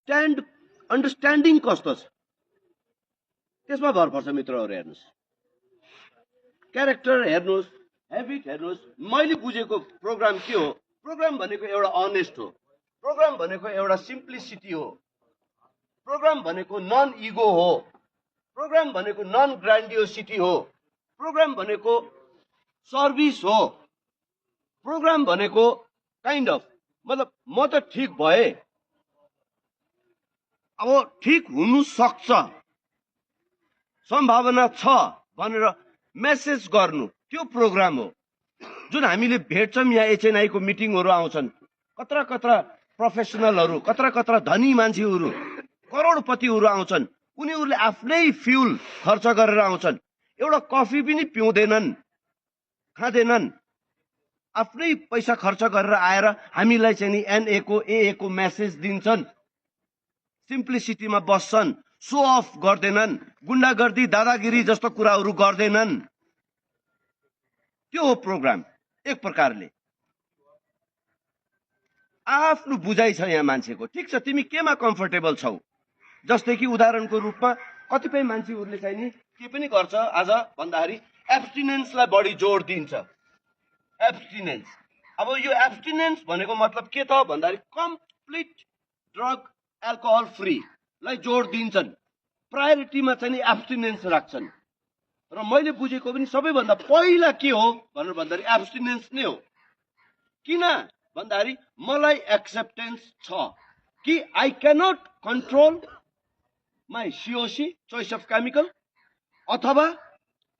Understanding कस्तो छ त्यसमा भर पर्छ मित्रहरू। हेर्नुहोस्, क्यारेक्टर हेर्नुहोस्, हेबिट हेर्नुहोस्। मैले बुझेको प्रोग्राम के हो? प्रोग्राम भनेको एउटा अनेस्ट हो, प्रोग्राम भनेको एउटा सिम्प्लिसिटी हो, प्रोग्राम भनेको नन इगो हो, प्रोग्राम भनेको नन ग्रान्डियोसिटी हो, प्रोग्राम भनेको सर्भिस हो, प्रोग्राम भनेको काइन्ड अफ मतलब म त ठिक भए, अब ठिक हुनु सक्छ, सम्भावना छ भनेर मेसेज गर्नु, त्यो प्रोग्राम हो। जुन हामीले भेट्छौँ यहाँ HNI को मिटिङहरू आउँछन्, कत्रा कत्रा प्रोफेसनलहरू, कत्रा कत्रा धनी मान्छेहरू, करोडपतिहरू आउँछन्। उनीहरूले आफ्नै फ्युल खर्च गरेर आउँछन्, एउटा कफी पनि पिउँदैनन्, खाँदैनन्, आफ्नै पैसा खर्च गरेर आएर हामीलाई चाहिँ नि NA को AA को मेसेज दिन्छन्। सिम्प्लिसिटीमा बस्छन्, सो अफ गर्दैनन्, गुण्डागर्दी दादागिरी जस्तो कुराहरू गर्दैनन्। त्यो हो प्रोग्राम। एक प्रकारले आफ्नो बुझाइ छ यहाँ मान्छेको। ठिक छ, तिमी केमा कम्फर्टेबल छौ? जस्तै कि उदाहरणको रूपमा कतिपय मान्छेहरूले चाहिँ नि के पनि गर्छ आज भन्दाखेरि एब्स्टिनेन्सलाई बढी जोड दिन्छ। एब्स्टिनेन्स, अब यो एब्स्टिनेन्स भनेको मतलब के त भन्दाखेरि कम्प्लिट ड्रग एल्कोहल फ्री लाई जोड दिन्छन्, प्रायोरिटीमा चाहिँ नि एब्स्टिनेन्स राख्छन्। र मैले बुझेको पनि सबैभन्दा पहिला के हो भनेर भन्दाखेरि एब्स्टिनेन्स नै हो। किन भन्दाखेरि मलाई एक्सेप्टेन्स छ कि I cannot control my COC choice of chemical, अथवा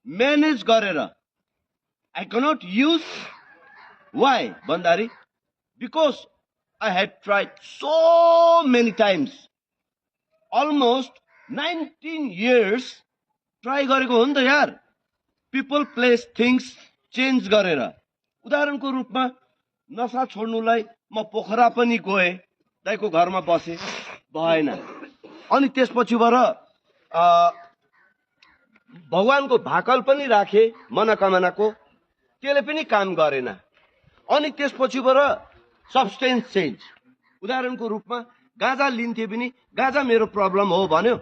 म्यानेज गरेर आई क्यानट युज। वाइ भन्दाखेरि because I head tried so many times, almost 19 years try गरेको हो नि त यार। पिपल प्लेस थिङ्स चेन्ज गरेर, उदाहरणको रूपमा नसा छोड्नुलाई म पोखरा पनि गएँ, दाइको घरमा बसेँ, भएन। अनि त्यसपछिबाट भगवानको भाकल पनि राखे मनोकामनाको, त्यसले पनि काम गरेन। अनि त्यसपछिबाट सब्सटेन्स चेन्ज, उदाहरणको रूपमा गाँजा लिन्थे पनि गाँजा मेरो प्रब्लम हो भन्यो,